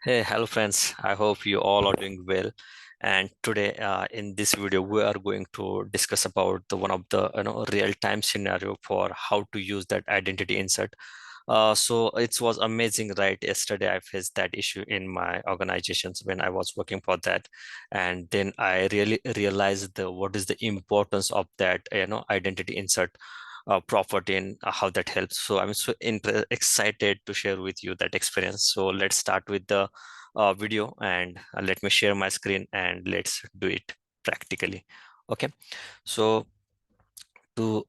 Hey, hello friends. I hope you all are doing well. And today, in this video, we are going to discuss about the one of the real-time scenario for how to use that identity insert. So it was amazing, right? Yesterday, I faced that issue in my organizations when I was working for that, and then I really realized what is the importance of that identity insert property and how that helps. So I'm so excited to share with you that experience. So let's start with the video and let me share my screen and let's do it practically. Okay, so to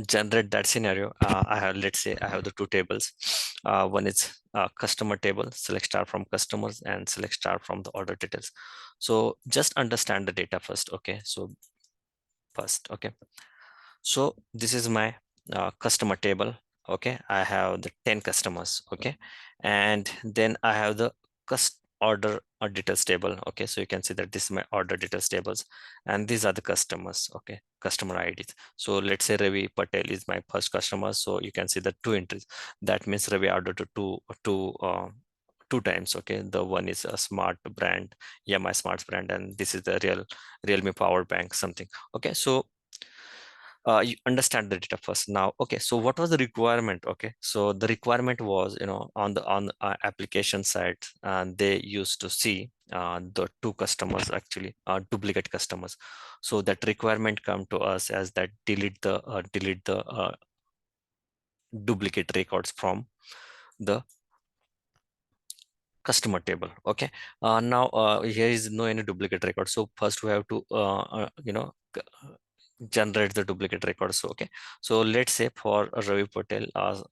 generate that scenario, I have, let's say I have the two tables. One is customer table, select star from customers and select star from the order details. So just understand the data first. Okay, so okay, so this is my customer table. Okay, I have the 10 customers. Okay, and then I have the order details table. Okay, so you can see that this is my order details tables, and these are the customers. Okay, customer IDs. So let's say Ravi Patel is my first customer. So you can see the two entries. That means Ravi ordered to two times. Okay, the one is a smart brand, yeah, my smart brand, and this is the Realme power bank something. Okay, so you understand the data first now. Okay, so what was the requirement? Okay, so the requirement was, on the application side, they used to see the two customers actually duplicate customers. So that requirement come to us as that delete the duplicate records from the customer table. Okay, now here is no any duplicate record. So first we have to generate the duplicate records. So, okay, so let's say for Ravi Patel,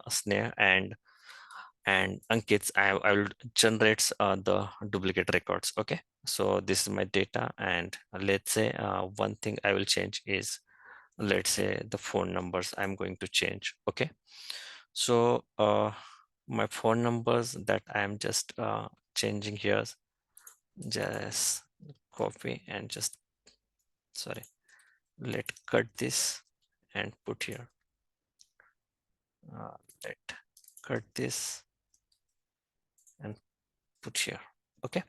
Sneha and Ankit, I will generate the duplicate records. Okay, so this is my data, and let's say one thing I will change is, let's say the phone numbers I'm going to change. Okay, so my phone numbers that I'm just changing here, just copy and just, sorry, let cut this and put here. Let cut this and put here. Okay,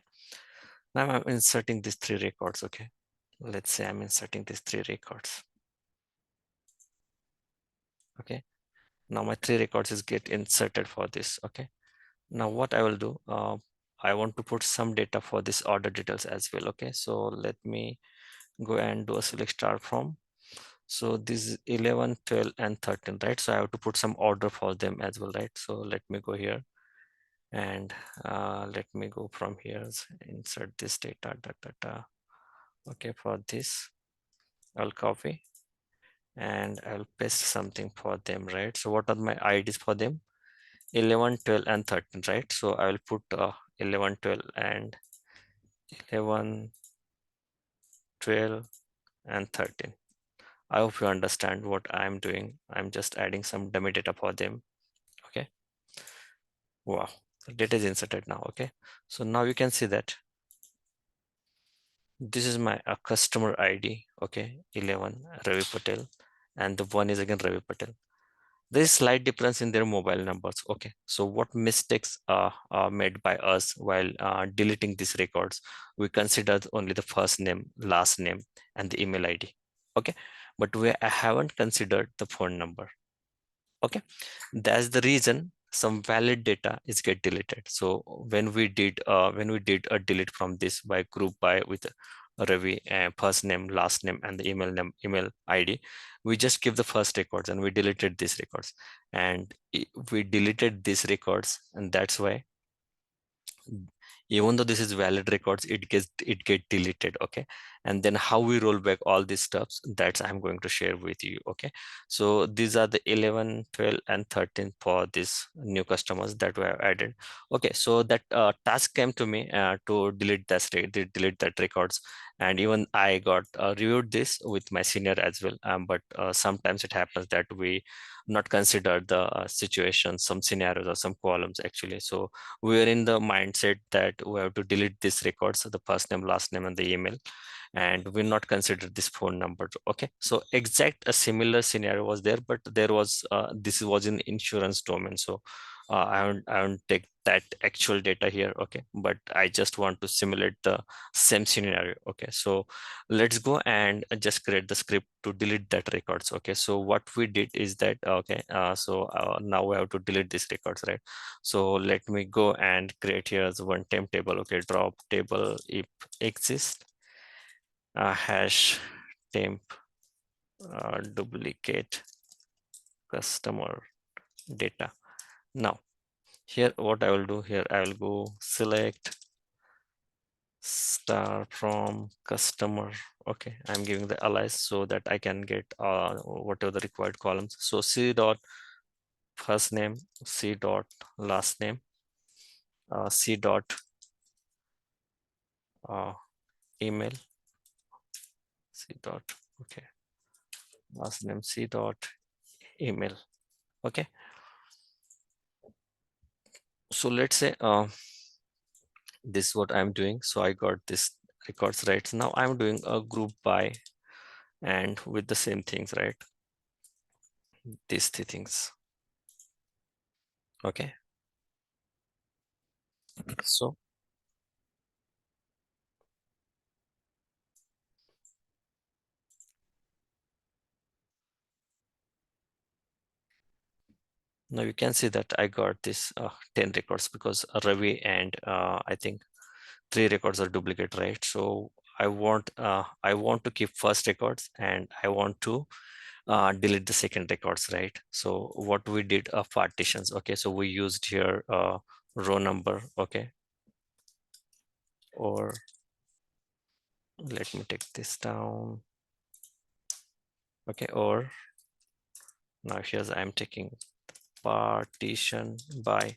now I'm inserting these three records. Okay, let's say I'm inserting these three records. Okay, now my three records is get inserted for this. Okay, now what I will do, I want to put some data for this order details as well. Okay, so let me go and do a select star from. So this is 11, 12 and 13, right? So I have to put some order for them as well, right? So let me go here and let me go from here, insert this data. Okay, for this I'll copy and I'll paste something for them, right? So what are my IDs for them? 11, 12 and 13, right? So I will put 11, 12 and 11, 12 and 13. I hope you understand what I'm doing. I'm just adding some dummy data for them. Okay, wow, the data is inserted now. Okay, so now you can see that this is my customer ID. Okay, 11 Ravi Patel, and the one is again Ravi Patel. There is slight difference in their mobile numbers. Okay, so what mistakes are made by us while deleting these records? We considered only the first name, last name, and the email ID. Okay, but I haven't considered the phone number. Okay, that's the reason some valid data is get deleted. So when we did a delete from this by group by with Ravi, first name, last name, and the email ID, we just give the first records and we deleted these records, and we deleted these records, and that's why even though this is valid records, it get deleted. Okay, and then how we roll back all these stuffs, that's I'm going to share with you. Okay, so these are the 11, 12 and 13 for these new customers that we have added. Okay, so that task came to me to delete that records, and even I got reviewed this with my senior as well, but sometimes it happens that we not consider the situation, some scenarios or some columns actually. So we are in the mindset that we have to delete these records, so the first name, last name, and the email, and we not consider this phone number. Okay, so exact a similar scenario was there, but there was this was in insurance domain. So I won't take that actual data here, okay, but I just want to simulate the same scenario. Okay, so let's go and just create the script to delete that records. Okay, so what we did is that, okay, now we have to delete these records, right? So let me go and create here as one temp table. Okay, drop table if exist hash temp duplicate customer data. Now here what I will do here, I will go select star from customer. Okay, I'm giving the alias so that I can get whatever the required columns. So c dot first name, c dot last name, c dot uh, email, c dot, okay, last name, c dot email. Okay, so let's say this is what I'm doing. So I got this records, right? Now I'm doing a group by and with the same things, right? These three things. Okay, so now you can see that I got this 10 records because Ravi and I think 3 records are duplicate, right? So I want to keep first records and I want to delete the second records, right? So what we did partitions. Okay, so we used here row number. Okay, or let me take this down. Okay, or now here's I'm taking partition by.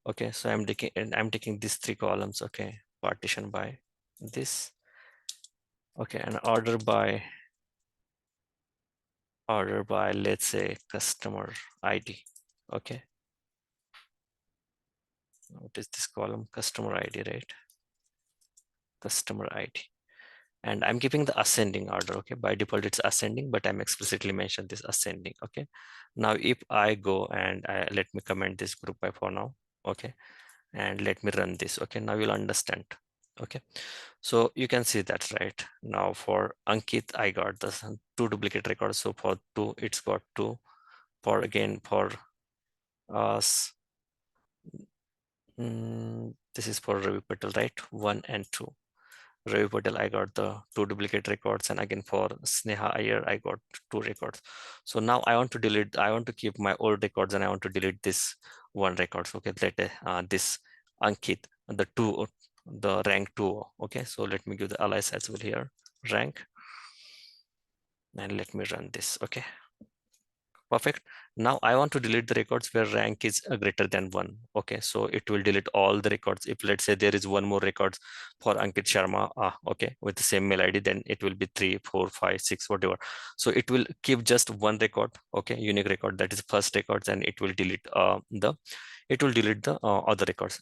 Okay, so I'm taking these 3 columns. Okay, partition by this. Okay, and order by let's say customer ID. Okay, what is this column? Customer ID, right? Customer ID. And I'm keeping the ascending order. Okay, by default it's ascending, but I'm explicitly mentioned this ascending. Okay, now if I go and let me comment this group by for now. Okay, and let me run this. Okay, now you'll understand. Okay, so you can see that, right? Now for Ankit I got the 2 duplicate records. So for 2 it's got 2. For again for us, this is for Ravi Patel, right? 1 and 2. Ravi Patel, I got the 2 duplicate records, and again for Sneha Iyer, I got 2 records. So now I want to delete, I want to keep my old records and I want to delete this 1 records. Okay, let this Ankit, the 2, the rank 2. Okay, so let me give the alias as well here, rank, and let me run this. Okay. Perfect. Now I want to delete the records where rank is greater than 1. Okay, so it will delete all the records. If let's say there is one more records for Ankit Sharma, okay, with the same mail ID, then it will be 3, 4, 5, 6, whatever. So it will keep just one record, okay, unique record, that is first records, and it will delete the other records.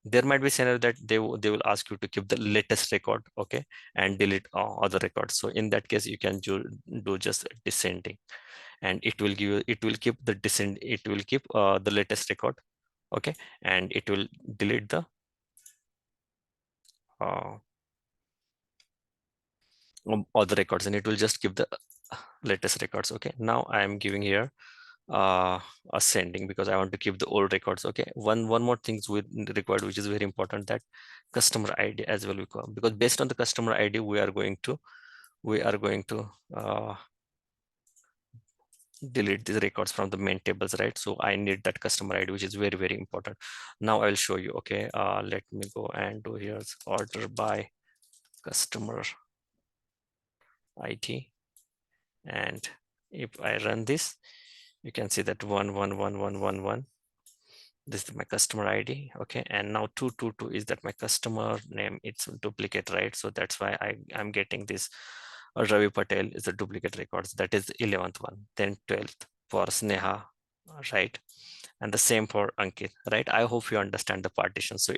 There might be scenario that they will ask you to keep the latest record, okay, and delete other records. So in that case, you can do just descending, and it will keep the the latest record. Okay, and it will delete the uh, other records, and it will just give the latest records. Okay, now I am giving here ascending because I want to keep the old records. Okay, one more things with required, which is very important, that customer ID as well, because based on the customer ID we are going to delete these records from the main tables, right? So I need that customer ID, which is very, very important. Now I'll show you. Okay, let me go and do here's order by customer ID. And if I run this, you can see that 111111. This is my customer ID. Okay, and now 222 is that my customer name. It's a duplicate, right? So that's why I'm getting this. Ravi Patel is a duplicate records. That is 11th one. Then 12th for Sneha, right? and the same for Ankit, right? I hope you understand the partition. So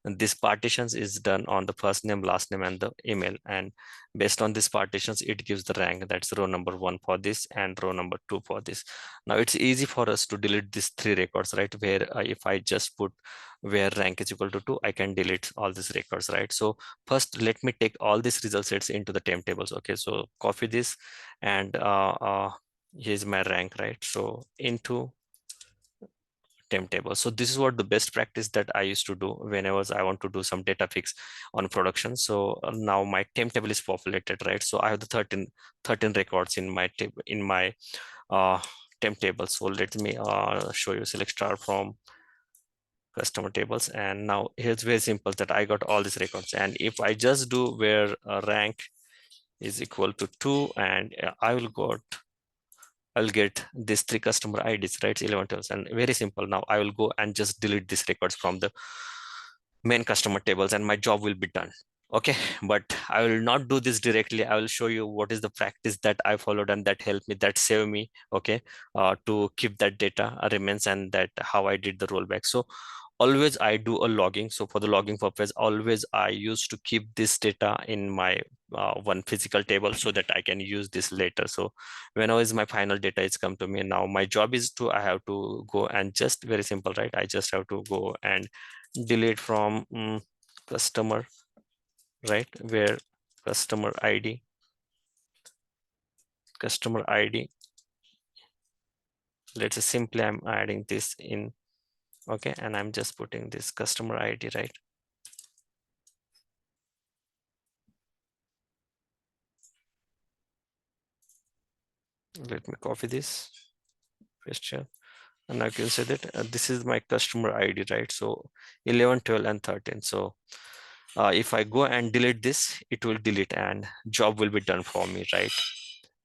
this partitions is done on the first name, last name, and the email, and based on these partitions it gives the rank. That's row number 1 for this and row number 2 for this. Now it's easy for us to delete these 3 records, right? Where if I just put where rank is equal to 2, I can delete all these records, right? So first let me take all these result sets into the temp tables. Okay, so copy this, and here's my rank, right? So into temp table. So this is what the best practice that I used to do whenever I want to do some data fix on production. So now my temp table is populated, right? So I have the 13 records in my table, in my uh, temp table. So let me show you. Select star from customer tables, and now here's very simple that I got all these records. And if I just do where rank is equal to 2, and I'll get these 3 customer IDs, right? 11 tables, and very simple. Now I will go and just delete these records from the main customer tables, and my job will be done. Okay, but I will not do this directly. I will show you what is the practice that I followed and that helped me, that saved me, okay, to keep that data remains, and that how I did the rollback. So always I do a logging. So for the logging purpose, always I used to keep this data in my one physical table so that I can use this later. So whenever is my final data is come to me, now my job is to, I have to go and just very simple, right? I just have to go and delete from customer, right? Where customer ID, let's say simply I'm adding this in, okay, and I'm just putting this customer ID, right? Let me copy this, paste here, and I can say that this is my customer ID, right? So 11, 12, and 13. So if I go and delete this, it will delete and job will be done for me, right?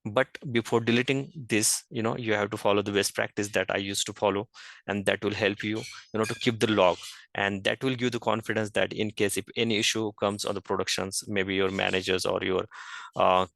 But before deleting this, you have to follow the best practice that I used to follow, and that will help you, to keep the log, and that will give the confidence that in case if any issue comes on the productions, maybe your managers or your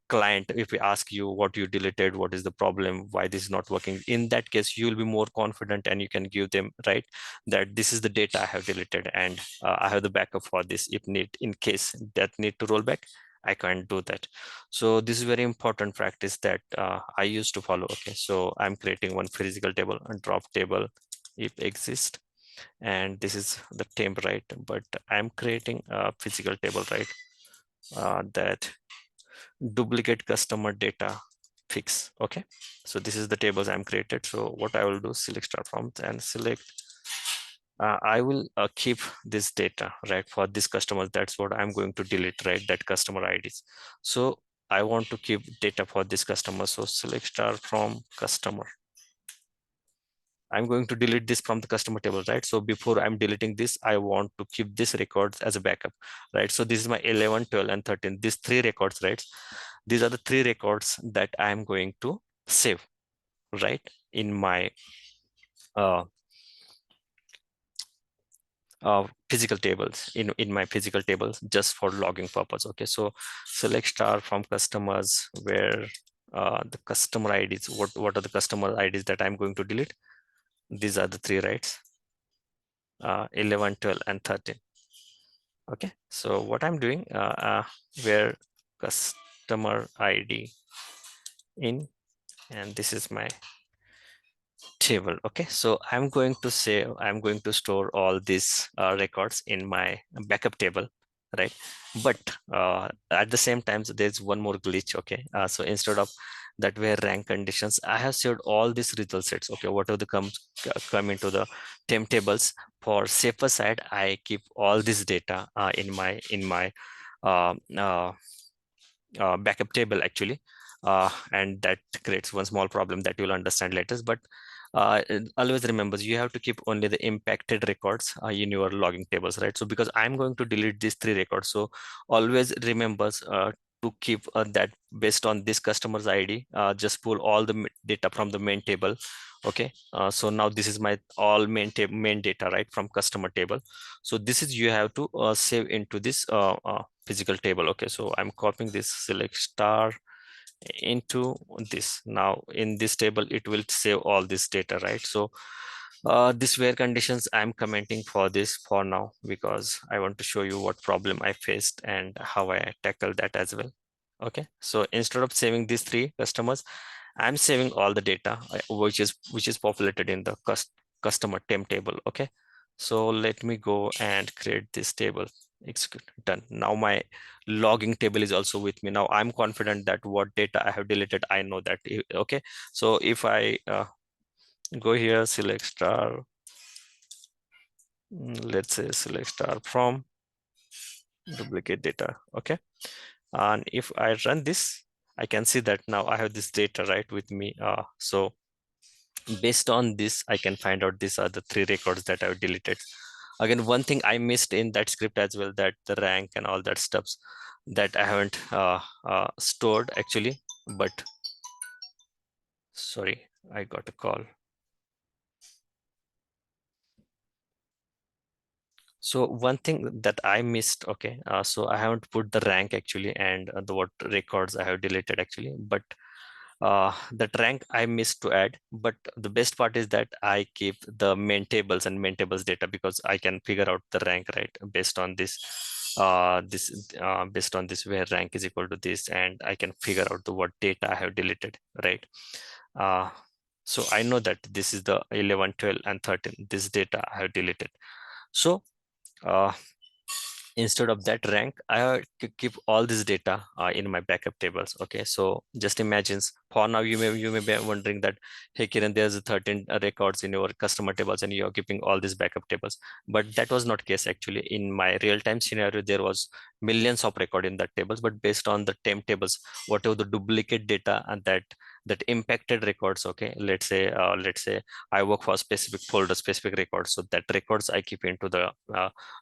client, if we ask you what you deleted, what is the problem, why this is not working, in that case you will be more confident, and you can give them, right, that this is the data I have deleted, and I have the backup for this if need, in case that need to roll back, I can't do that. So this is very important practice that I used to follow. Okay, so I'm creating one physical table and drop table if exist, and this is the temp, right? But I'm creating a physical table, right? That duplicate customer data fix. Okay, so this is the tables I'm created. So what I will do, select start from and select I will keep this data, right, for this customer. That's what I'm going to delete, right, that customer IDs. So I want to keep data for this customer. So select star from customer. I'm going to delete this from the customer table, right? So before I'm deleting this, I want to keep this records as a backup, right? So this is my 11, 12, and 13. These 3 records, right? These are the 3 records that I'm going to save, right, in my physical tables, in my physical tables, just for logging purpose. Okay, so select star from customers, where the customer IDs, what are the customer IDs that I'm going to delete? These are the 3, right? 11, 12, and 13. Okay, so what I'm doing, where customer ID in, and this is my table. Okay, so I'm going to store all these records in my backup table, right? But at the same time, so there's one more glitch. Okay, so instead of that where rank conditions, I have saved all these result sets. Okay, whatever the come into the temp tables. For safer side, I keep all this data in my uh, uh, backup table, actually, and that creates one small problem that you'll understand later. But always remember, you have to keep only the impacted records in your logging tables, right? So because I'm going to delete these 3 records, so always remember to keep that based on this customer's ID, just pull all the data from the main table. Okay, so now this is my all main data, right, from customer table. So this is, you have to save into this physical table. Okay, so I'm copying this, select star into this. Now in this table, it will save all this data, right? So This where conditions I'm commenting for this for now because I want to show you what problem I faced and how I tackle that as well. Okay, so instead of saving these three customers, I'm saving all the data which is populated in the customer temp table. Okay, so let me go and create this table. It's done. Now my logging table is also with me. Now I'm confident that what data I have deleted, I know that. Okay, so if I go here, select star, let's say select star from duplicate data. Okay, and if I run this, I can see that now I have this data right with me. So based on this, I can find out these are the three records that I've deleted. Again, one thing I missed in that script as well, that the rank and all that stuffs that I haven't stored actually, but sorry, I got a call. So one thing that I missed, okay, so I haven't put the rank actually and the what records I have deleted actually, but that rank I missed to add. But the best part is that I keep the main tables and main tables data because I can figure out the rank right based on this, based on this where rank is equal to this, and I can figure out the what data I have deleted, right? Uh, so I know that this is the 11, 12, and 13. This data I have deleted. So uh, instead of that rank, I have to keep all this data in my backup tables. Okay, so just imagine for now you may be wondering that, hey Kiran, there's 13 records in your customer tables and you're keeping all these backup tables. But that was not case actually. In my real-time scenario, there was millions of record in that tables, but based on the temp tables, whatever the duplicate data and that impacted records. Okay, let's say I work for a specific folder, specific records, so that records I keep into the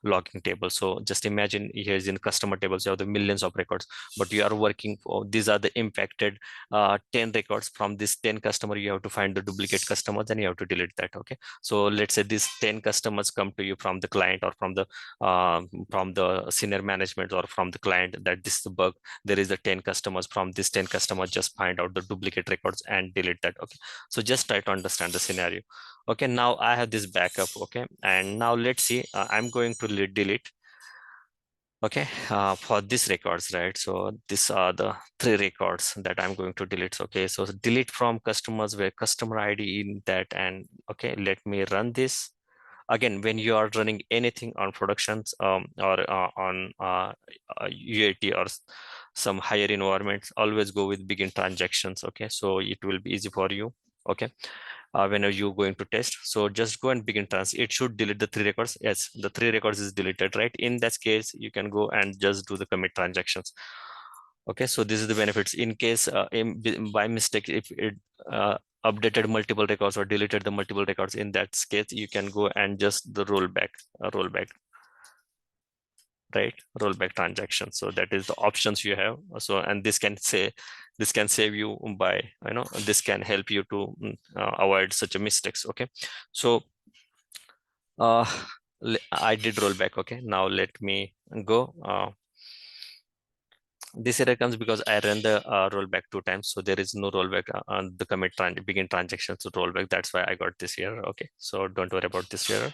logging table. So just imagine here's in customer tables, you have the millions of records, but you are working for, these are the impacted 10 records. From this 10 customer, you have to find the duplicate customers and you have to delete that. Okay, so let's say these 10 customers come to you from the client or from the senior management or from the client that this is the bug. There is the 10 customers. From this 10 customers, just find out the duplicate records and delete that. Okay, so just try to understand the scenario. Okay, now I have this backup. Okay, and now let's see, I'm going to delete. Okay, for these records, right? So these are the three records that I'm going to delete. Okay, so delete from customers where customer ID in that. And okay, let me run this. Again, when you are running anything on productions or on UAT or some higher environments, always go with begin transactions. Okay, so it will be easy for you. Okay, whenever you're going to test, so just go and begin trans. It should delete the three records. Yes, the three records is deleted, right? In that case, you can go and just do the commit transactions. Okay, so this is the benefits in case by mistake if it updated multiple records or deleted the multiple records. In that case, you can go and just the rollback, right? Rollback transaction. So that is the options you have. So, and this can save you by, this can help you to avoid such a mistakes. Okay, so uh I did rollback. Okay, now let me go. This error comes because I ran the rollback 2 times, so there is no rollback on the begin transactions to rollback. That's why I got this error. Okay, so don't worry about this error.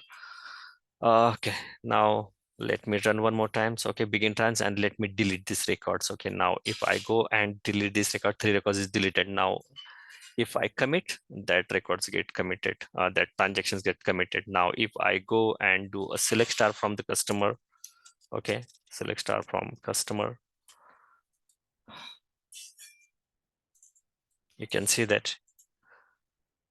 Okay, now let me run one more time. So okay, begin trans, and let me delete these records. Okay, now if I go and delete this record, three records is deleted. Now if I commit, that records get committed, that transactions get committed. Now if I go and do a select star from the customer, okay, select star from customer, you can see that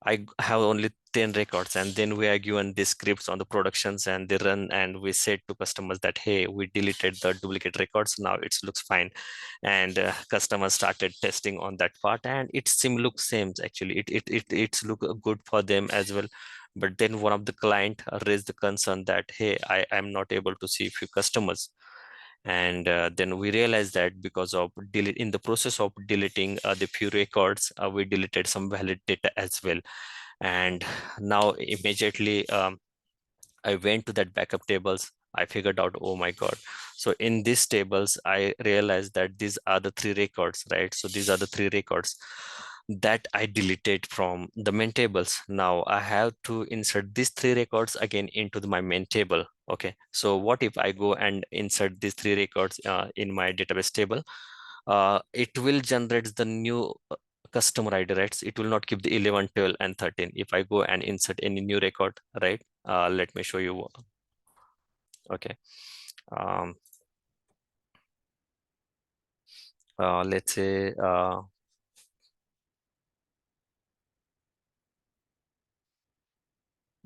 I have only 10 records, and then we are given the scripts on the productions and they run, and we said to customers that, hey, we deleted the duplicate records. Now it looks fine. And customers started testing on that part, and it looks same actually. It's look good for them as well. But then one of the client raised the concern that, hey, I am not able to see few customers. And then we realized that because of in the process of deleting the few records, we deleted some valid data as well. And now immediately I went to that backup tables. I figured out, oh my god, so in these tables I realized that these are the three records, right? So these are the three records that I deleted from the main tables. Now I have to insert these three records again into my main table. Okay, so what if I go and insert these three records in my database table? It will generate the new customer ID, right? It will not keep the 11, 12, and 13. If I go and insert any new record, right? Let me show you. Okay. Um, let's say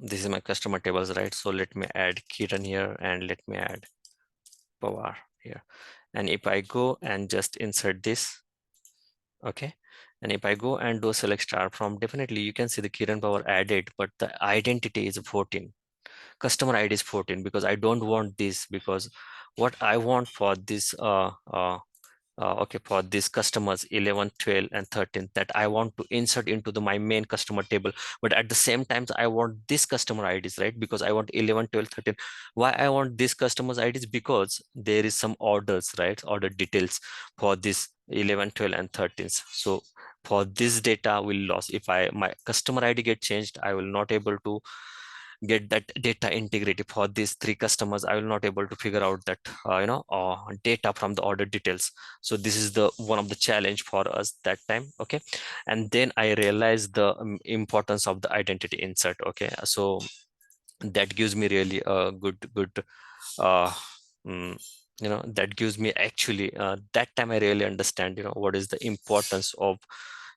this is my customer tables, right? So let me add Kiran here and let me add Pawar here. And if I go and just insert this, okay. And if I go and do select star from, definitely you can see the Kiran Power added, but the identity is 14. Customer ID is 14 because I don't want this, because what I want for this okay, for these customers 11, 12, and 13 that I want to insert into my main customer table, but at the same time I want this customer IDs, right? Because I want 11, 12, 13. Why I want these customers IDs? Because there is some orders, right? Order details for this 11, 12, and 13. So for this data will loss. If my customer ID get changed, I will not able to get that data integrity for these three customers. I will not able to figure out that data from the order details. So this is the one of the challenge for us that time. Okay, and then I realized the importance of the identity insert. Okay, so that gives me really a good uh, mm, that gives me actually that time I really understand what is the importance of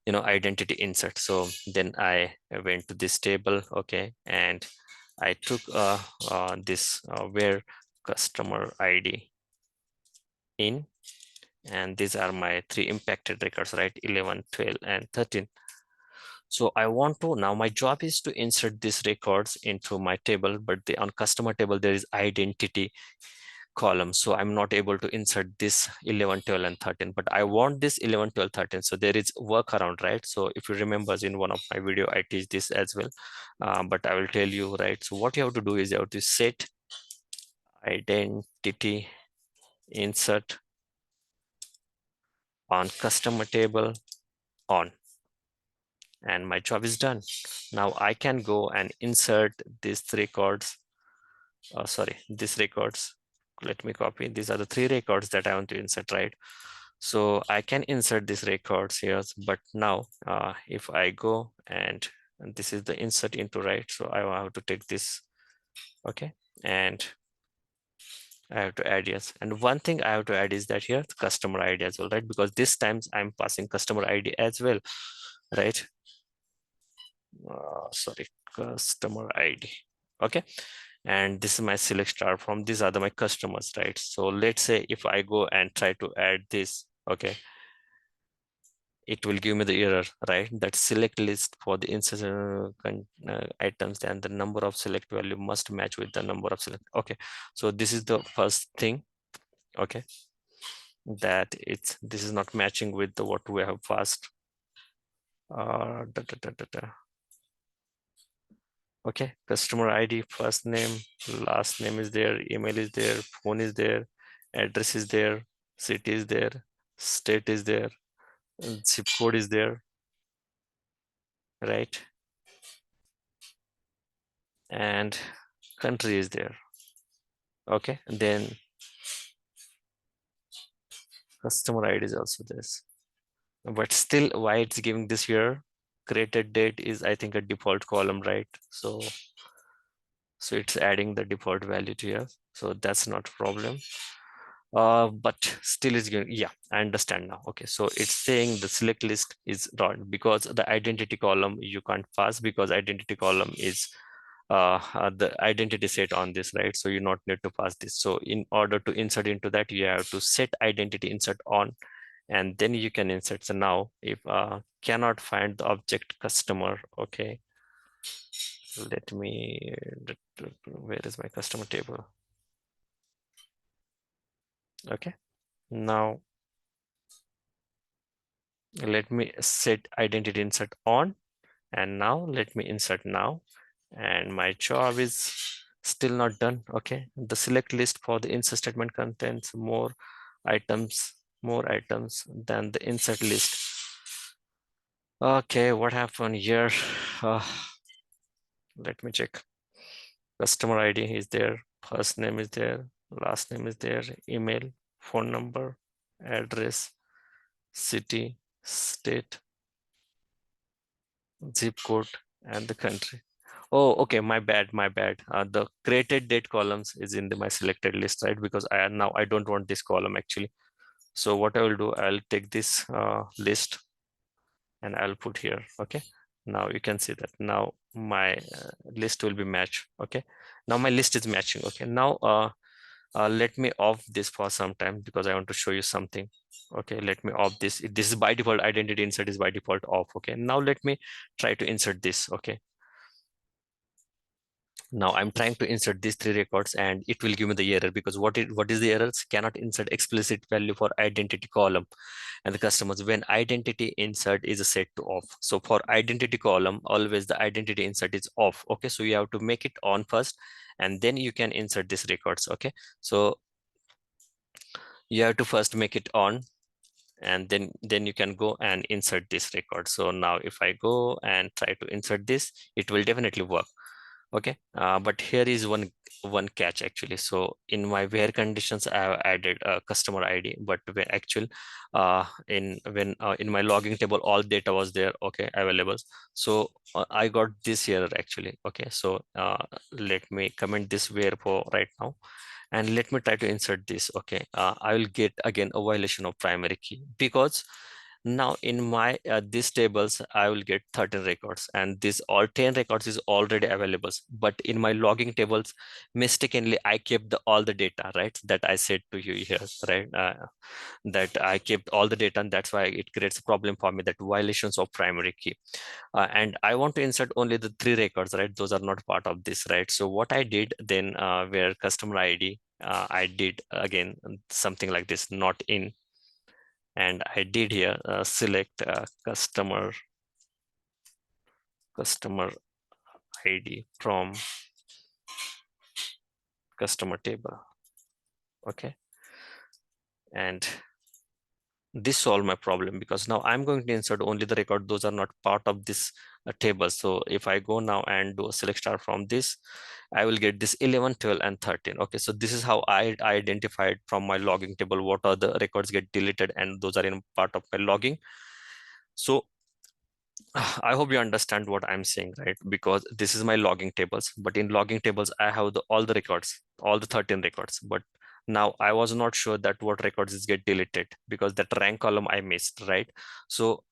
identity insert. So then I went to this table, okay, and I took this where customer ID in, and these are my three impacted records, right? 11, 12, and 13. So I want to, now my job is to insert these records into my table, but on customer table, there is identity column. So I'm not able to insert this 11, 12, and 13, but I want this 11, 12, 13. So there is workaround, right? So if you remember in one of my video, I teach this as well, but I will tell you, right? So what you have to do is you have to set identity insert on customer table on, and my job is done. Now I can go and insert these records. Sorry, these records. Let me copy. These are the three records that I want to insert, right? So I can insert these records here, but now if I go and this is the insert into, right? So I have to take this, okay, and I have to add, yes. And one thing I have to add is that here the customer ID as well, right? Because this times I'm passing customer ID as well, right? Sorry, customer ID. Okay. And this is my select star from, these are my customers, right? So let's say if I go and try to add this, okay, it will give me the error, right? That select list for the instance items and the number of select value must match with the number of select. Okay, so this is the first thing, okay, that this is not matching with the what we have passed. Da, da, da, da, da. Okay, customer ID, first name, last name is there, email is there, phone is there, address is there, city is there, state is there, zip code is there, right? And country is there. Okay, and then customer ID is also this. But still, why it's giving this here? Created date is, I think, a default column, right? So it's adding the default value to here. So that's not a problem. But still is going, yeah, I understand now. Okay, so it's saying the select list is wrong because the identity column you can't pass, because identity column is the identity set on this, right? So you not need to pass this. So in order to insert into that, you have to set identity insert on, and then you can insert. So now if cannot find the object customer, okay, let me, where is my customer table? Okay, now let me set identity insert on, and now let me insert now, and my job is still not done. Okay, the select list for the insert statement contains more items than the insert list. Okay, what happened here? Uh, let me check. Customer ID is there, first name is there, last name is there, email, phone number, address, city, state, zip code, and the country. Oh, okay, my bad, my bad. The created date columns is in my selected list, right? Because now I don't want this column actually. So what I will do, I'll take this list and I'll put here. Okay, now you can see that now my list will be matched. Okay, now my list is matching. Okay, now let me off this for some time because I want to show you something. Okay, let me off this. This is by default, identity insert is by default off. Okay, now let me try to insert this. Okay, now I'm trying to insert these three records and it will give me the error because what is the errors? Cannot insert explicit value for identity column and the customers when identity insert is set to off. So for identity column, always the identity insert is off. Okay, so you have to make it on first and then you can insert these records. Okay, so you have to first make it on and then you can go and insert this record. So now if I go and try to insert this, it will definitely work. Okay, but here is one catch actually. So in my where conditions I have added a customer ID, but when actual in my logging table all data was there, okay, available. So I got this error actually. Okay, so let me comment this where for right now and let me try to insert this. Okay, I will get again a violation of primary key because now in my these tables I will get 13 records and this all 10 records is already available, but in my logging tables mistakenly I kept all the data, right, that I said to you here, right, that I kept all the data and that's why it creates a problem for me, that violations of primary key. And I want to insert only the three records, right? Those are not part of this, right? So what I did then where customer ID, I did again something like this, not in, and I did here select customer ID from customer table. Okay, and this solved my problem because now I'm going to insert only the record. Those are not part of this table. So if I go now and do a select star from this, I will get this 11, 12, and 13. Okay, so this is how I identified from my logging table what are the records get deleted and those are in part of my logging. So I hope you understand what I'm saying, right? Because this is my logging tables, but in logging tables, I have all the records, all the 13 records. But now I was not sure that what records is get deleted because that rank column I missed, right? So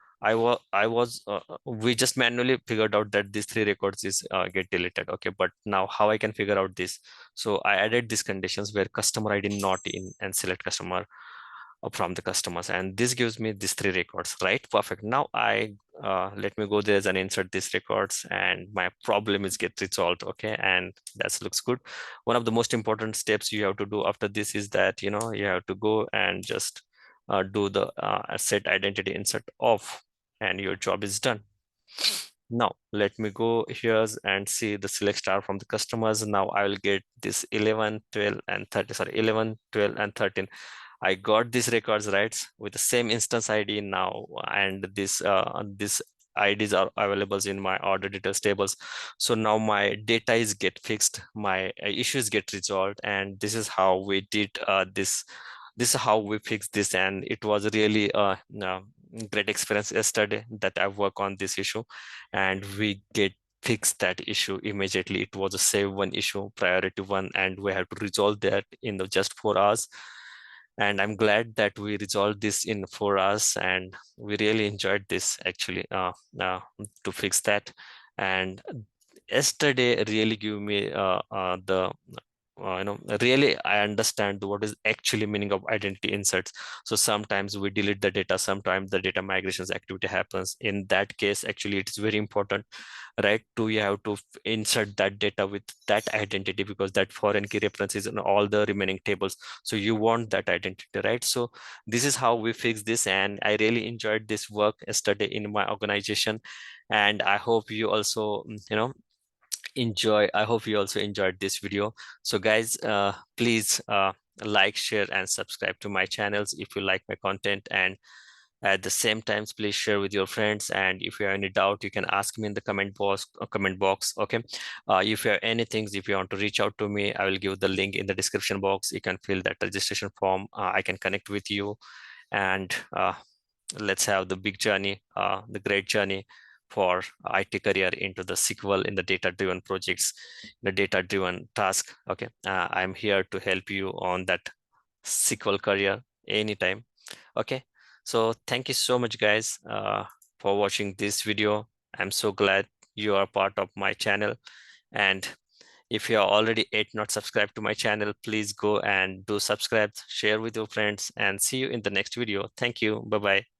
we just manually figured out that these three records is get deleted. Okay, but now how I can figure out this? So I added these conditions where customer ID not in and select customer from the customers, and this gives me these three records, right? Perfect. Now I let me go there and insert these records and my problem is get resolved. Okay, and that looks good. One of the most important steps you have to do after this is that you have to go and just do the set identity insert off and your job is done. Now let me go here and see the select star from the customers. Now I will get this 11, 12, and 30. Sorry, 11, 12, and 13. I got these records right with the same instance ID now, and this IDs are available in my order details tables. So now my data is get fixed, my issues get resolved, and this is how we did this. This is how we fixed this, and it was really great experience yesterday that I work on this issue, and we get fix that issue immediately. It was a save one issue, priority one, and we have to resolve that in the just 4 hours. And I'm glad that we resolved this in 4 hours, and we really enjoyed this actually to fix that. And yesterday really give me the really I understand what is actually meaning of identity inserts. So sometimes we delete the data, sometimes the data migrations activity happens. In that case actually it's very important, right, to you have to insert that data with that identity because that foreign key reference is in all the remaining tables, so you want that identity, right? So this is how we fix this, and I really enjoyed this work yesterday in my organization, and I hope you also I hope you also enjoyed this video. So guys, please like, share, and subscribe to my channels if you like my content, and At the same time, please share with your friends, and if you have any doubt, you can ask me in the comment box. Okay. If you have anything, if you want to reach out to me, I will give the link in the description box. You can fill that registration form. I can connect with you, and let's have the big journey, the great journey for IT career into the SQL in the data-driven projects, the data-driven task. Okay, I'm here to help you on that SQL career anytime. Okay, so thank you so much, guys, for watching this video. I'm so glad you are part of my channel, and if you are already not subscribed to my channel, please go and do subscribe, share with your friends, and see you in the next video. Thank you. Bye-bye.